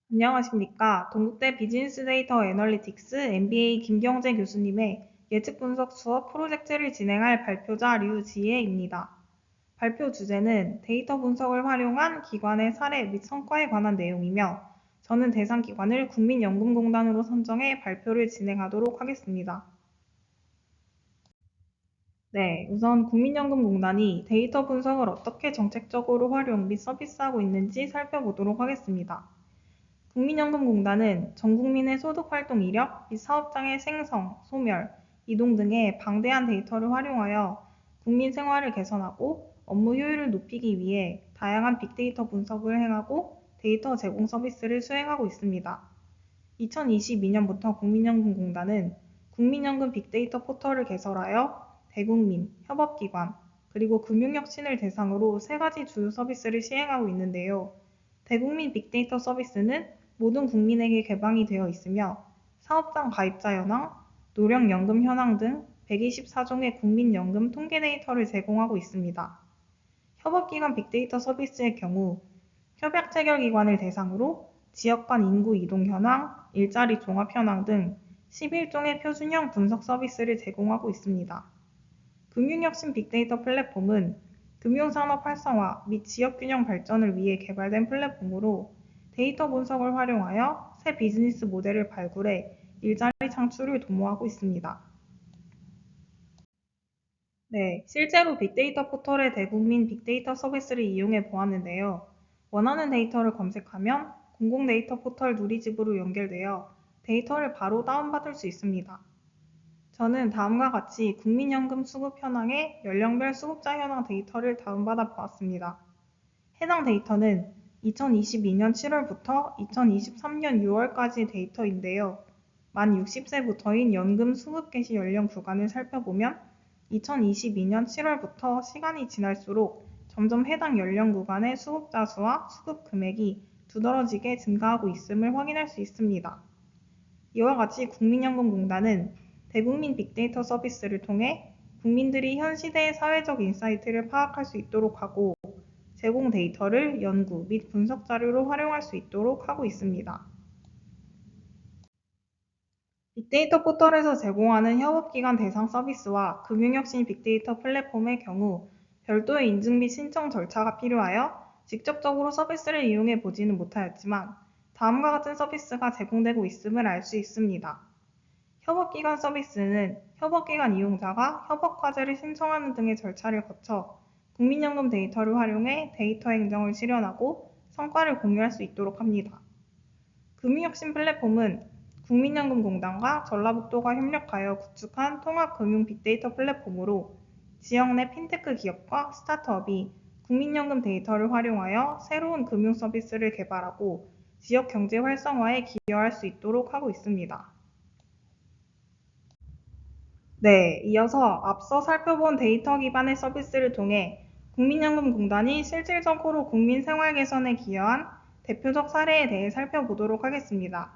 안녕하십니까. 동국대 비즈니스 데이터 애널리틱스 MBA 김경재 교수님의 예측 분석 수업 프로젝트를 진행할 발표자 류지혜입니다. 발표 주제는 데이터 분석을 활용한 기관의 사례 및 성과에 관한 내용이며, 저는 대상 기관을 국민연금공단으로 선정해 발표를 진행하도록 하겠습니다. 네, 우선 국민연금공단이 데이터 분석을 어떻게 정책적으로 활용 및 서비스하고 있는지 살펴보도록 하겠습니다. 국민연금공단은 전 국민의 소득활동 이력 및 사업장의 생성, 소멸, 이동 등의 방대한 데이터를 활용하여 국민 생활을 개선하고 업무 효율을 높이기 위해 다양한 빅데이터 분석을 행하고 데이터 제공 서비스를 수행하고 있습니다. 2022년부터 국민연금공단은 국민연금 빅데이터 포털을 개설하여 대국민, 협업기관, 그리고 금융혁신을 대상으로 세 가지 주요 서비스를 시행하고 있는데요. 대국민 빅데이터 서비스는 모든 국민에게 개방이 되어 있으며, 사업장 가입자 현황, 노령연금 현황 등 124종의 국민연금 통계 데이터를 제공하고 있습니다. 협업기관 빅데이터 서비스의 경우 협약 체결기관을 대상으로 지역 간 인구 이동 현황, 일자리 종합 현황 등 11종의 표준형 분석 서비스를 제공하고 있습니다. 금융혁신 빅데이터 플랫폼은 금융산업 활성화 및 지역균형 발전을 위해 개발된 플랫폼으로 데이터 분석을 활용하여 새 비즈니스 모델을 발굴해 일자리 창출을 도모하고 있습니다. 네, 실제로 빅데이터 포털의 대국민 빅데이터 서비스를 이용해 보았는데요. 원하는 데이터를 검색하면 공공 데이터 포털 누리집으로 연결되어 데이터를 바로 다운받을 수 있습니다. 저는 다음과 같이 국민연금 수급 현황의 연령별 수급자 현황 데이터를 다운받아 보았습니다. 해당 데이터는 2022년 7월부터 2023년 6월까지 데이터인데요. 만 60세부터인 연금 수급 개시 연령 구간을 살펴보면 2022년 7월부터 시간이 지날수록 점점 해당 연령 구간의 수급자 수와 수급 금액이 두드러지게 증가하고 있음을 확인할 수 있습니다. 이와 같이 국민연금공단은 대국민 빅데이터 서비스를 통해 국민들이 현 시대의 사회적 인사이트를 파악할 수 있도록 하고, 제공 데이터를 연구 및 분석 자료로 활용할 수 있도록 하고 있습니다. 빅데이터 포털에서 제공하는 협업기관 대상 서비스와 금융혁신 빅데이터 플랫폼의 경우 별도의 인증 및 신청 절차가 필요하여 직접적으로 서비스를 이용해 보지는 못하였지만, 다음과 같은 서비스가 제공되고 있음을 알 수 있습니다. 협업기관 서비스는 협업기관 이용자가 협업과제를 신청하는 등의 절차를 거쳐 국민연금 데이터를 활용해 데이터 행정을 실현하고 성과를 공유할 수 있도록 합니다. 금융혁신 플랫폼은 국민연금공단과 전라북도가 협력하여 구축한 통합금융 빅데이터 플랫폼으로 지역 내 핀테크 기업과 스타트업이 국민연금 데이터를 활용하여 새로운 금융 서비스를 개발하고 지역 경제 활성화에 기여할 수 있도록 하고 있습니다. 네, 이어서 앞서 살펴본 데이터 기반의 서비스를 통해 국민연금공단이 실질적으로 국민 생활 개선에 기여한 대표적 사례에 대해 살펴보도록 하겠습니다.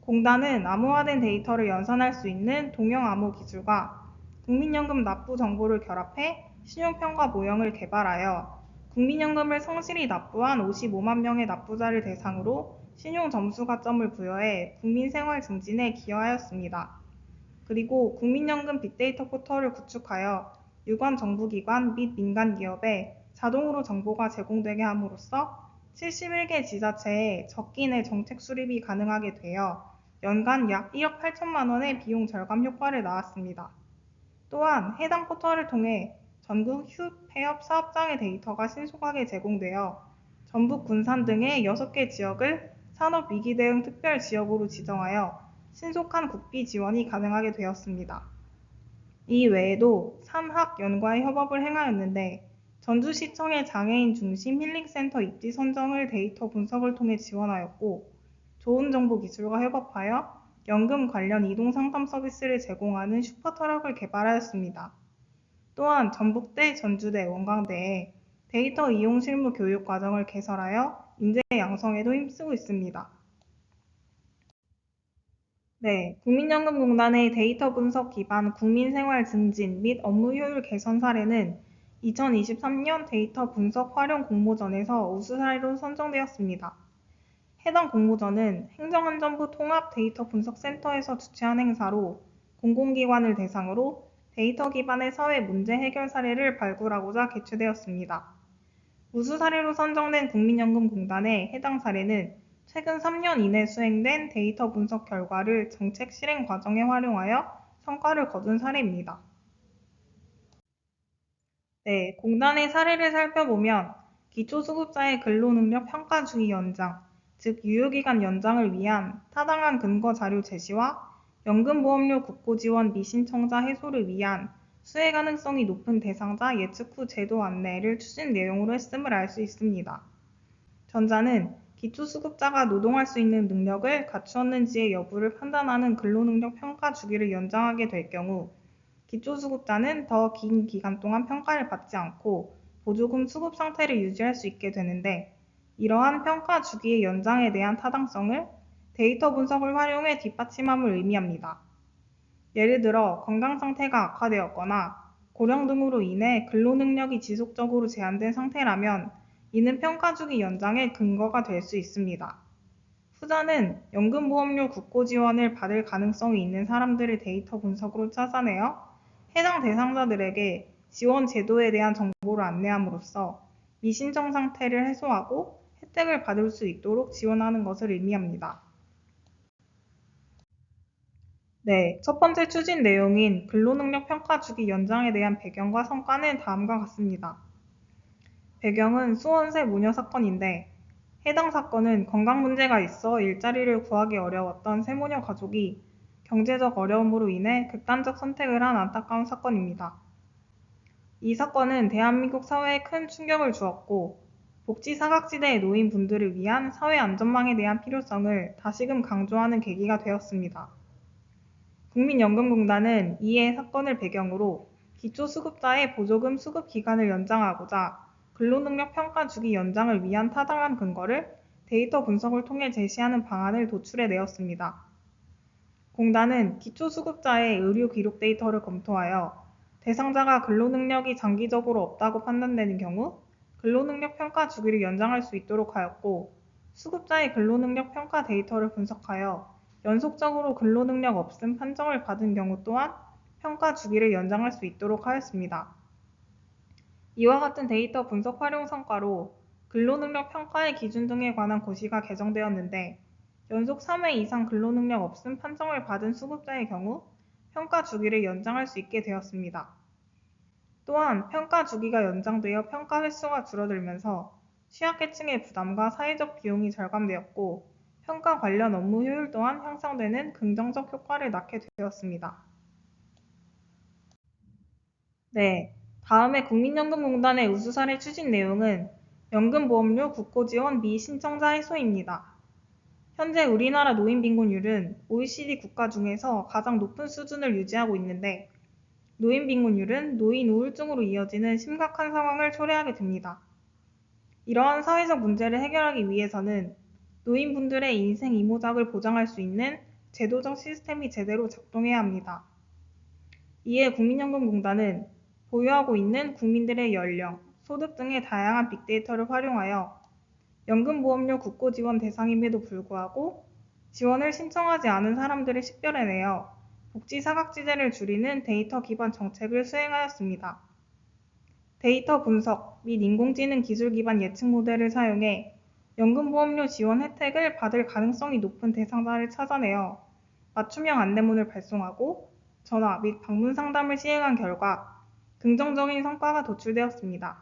공단은 암호화된 데이터를 연산할 수 있는 동형 암호 기술과 국민연금 납부 정보를 결합해 신용평가 모형을 개발하여 국민연금을 성실히 납부한 55만 명의 납부자를 대상으로 신용 점수 가점을 부여해 국민 생활 증진에 기여하였습니다. 그리고 국민연금 빅데이터 포털을 구축하여 유관 정부기관 및 민간 기업에 자동으로 정보가 제공되게 함으로써 71개 지자체에 적기 내 정책 수립이 가능하게 되어 연간 약 1억 8천만 원의 비용 절감 효과를 낳았습니다. 또한 해당 포털을 통해 전국 휴, 폐업 사업장의 데이터가 신속하게 제공되어 전북 군산 등의 6개 지역을 산업위기 대응 특별지역으로 지정하여 신속한 국비 지원이 가능하게 되었습니다. 이 외에도 산학연과의 협업을 행하였는데, 전주시청의 장애인 중심 힐링센터 입지 선정을 데이터 분석을 통해 지원하였고, 좋은정보기술과 협업하여 연금 관련 이동 상담 서비스를 제공하는 슈퍼트럭을 개발하였습니다. 또한 전북대, 전주대, 원광대에 데이터 이용 실무 교육 과정을 개설하여 인재 양성에도 힘쓰고 있습니다. 네, 국민연금공단의 데이터 분석 기반 국민생활 증진 및 업무 효율 개선 사례는 2023년 데이터 분석 활용 공모전에서 우수 사례로 선정되었습니다. 해당 공모전은 행정안전부 통합데이터분석센터에서 주최한 행사로 공공기관을 대상으로 데이터 기반의 사회 문제 해결 사례를 발굴하고자 개최되었습니다. 우수 사례로 선정된 국민연금공단의 해당 사례는 최근 3년 이내 수행된 데이터 분석 결과를 정책 실행 과정에 활용하여 성과를 거둔 사례입니다. 네, 공단의 사례를 살펴보면 기초수급자의 근로능력 평가주기 연장, 즉 유효기간 연장을 위한 타당한 근거 자료 제시와 연금보험료 국고 지원 미신청자 해소를 위한 수혜 가능성이 높은 대상자 예측 후 제도 안내를 추진 내용으로 했음을 알 수 있습니다. 전자는 기초수급자가 노동할 수 있는 능력을 갖추었는지의 여부를 판단하는 근로능력 평가 주기를 연장하게 될 경우 기초수급자는 더 긴 기간 동안 평가를 받지 않고 보조금 수급 상태를 유지할 수 있게 되는데 이러한 평가 주기의 연장에 대한 타당성을 데이터 분석을 활용해 뒷받침함을 의미합니다. 예를 들어 건강 상태가 악화되었거나 고령 등으로 인해 근로 능력이 지속적으로 제한된 상태라면 이는 평가 주기 연장의 근거가 될 수 있습니다. 후자는 연금보험료 국고 지원을 받을 가능성이 있는 사람들을 데이터 분석으로 찾아내어 해당 대상자들에게 지원 제도에 대한 정보를 안내함으로써 미신청 상태를 해소하고 혜택을 받을 수 있도록 지원하는 것을 의미합니다. 네, 첫 번째 추진 내용인 근로능력 평가 주기 연장에 대한 배경과 성과는 다음과 같습니다. 배경은 수원세 모녀 사건인데 해당 사건은 건강 문제가 있어 일자리를 구하기 어려웠던 세모녀 가족이 경제적 어려움으로 인해 극단적 선택을 한 안타까운 사건입니다. 이 사건은 대한민국 사회에 큰 충격을 주었고 복지 사각지대의 노인분들을 위한 사회 안전망에 대한 필요성을 다시금 강조하는 계기가 되었습니다. 국민연금공단은 이에 사건을 배경으로 기초수급자의 보조금 수급 기간을 연장하고자 근로능력 평가 주기 연장을 위한 타당한 근거를 데이터 분석을 통해 제시하는 방안을 도출해 내었습니다. 공단은 기초수급자의 의료 기록 데이터를 검토하여 대상자가 근로능력이 장기적으로 없다고 판단되는 경우 근로능력 평가 주기를 연장할 수 있도록 하였고 수급자의 근로능력 평가 데이터를 분석하여 연속적으로 근로능력 없음 판정을 받은 경우 또한 평가 주기를 연장할 수 있도록 하였습니다. 이와 같은 데이터 분석 활용 성과로 근로능력 평가의 기준 등에 관한 고시가 개정되었는데 연속 3회 이상 근로능력 없음 판정을 받은 수급자의 경우 평가 주기를 연장할 수 있게 되었습니다. 또한 평가 주기가 연장되어 평가 횟수가 줄어들면서 취약계층의 부담과 사회적 비용이 절감되었고 평가 관련 업무 효율 또한 향상되는 긍정적 효과를 낳게 되었습니다. 네, 다음에 국민연금공단의 우수사례 추진 내용은 연금보험료 국고지원 미신청자 해소입니다. 현재 우리나라 노인 빈곤율은 OECD 국가 중에서 가장 높은 수준을 유지하고 있는데 노인 빈곤율은 노인 우울증으로 이어지는 심각한 상황을 초래하게 됩니다. 이러한 사회적 문제를 해결하기 위해서는 노인분들의 인생 이모작을 보장할 수 있는 제도적 시스템이 제대로 작동해야 합니다. 이에 국민연금공단은 보유하고 있는 국민들의 연령, 소득 등의 다양한 빅데이터를 활용하여 연금보험료 국고 지원 대상임에도 불구하고 지원을 신청하지 않은 사람들을 식별해내어 복지 사각지대를 줄이는 데이터 기반 정책을 수행하였습니다. 데이터 분석 및 인공지능 기술 기반 예측 모델을 사용해 연금보험료 지원 혜택을 받을 가능성이 높은 대상자를 찾아내어 맞춤형 안내문을 발송하고 전화 및 방문 상담을 시행한 결과 긍정적인 성과가 도출되었습니다.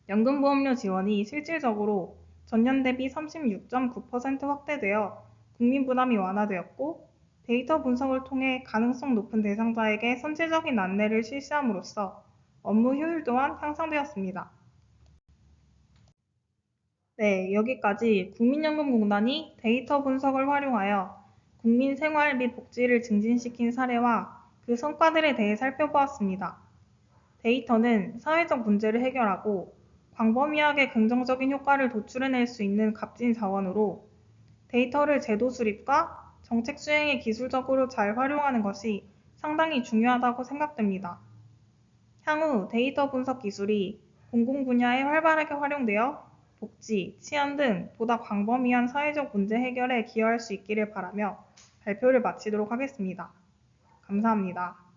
연금보험료 지원이 실질적으로 전년 대비 36.9% 확대되어 국민 부담이 완화되었고 데이터 분석을 통해 가능성 높은 대상자에게 선제적인 안내를 실시함으로써 업무 효율 또한 향상되었습니다. 네, 여기까지 국민연금공단이 데이터 분석을 활용하여 국민 생활 및 복지를 증진시킨 사례와 그 성과들에 대해 살펴보았습니다. 데이터는 사회적 문제를 해결하고 광범위하게 긍정적인 효과를 도출해낼 수 있는 값진 자원으로 데이터를 제도 수립과 정책 수행에 기술적으로 잘 활용하는 것이 상당히 중요하다고 생각됩니다. 향후 데이터 분석 기술이 공공 분야에 활발하게 활용되어 복지, 치안 등 보다 광범위한 사회적 문제 해결에 기여할 수 있기를 바라며 발표를 마치도록 하겠습니다. 감사합니다.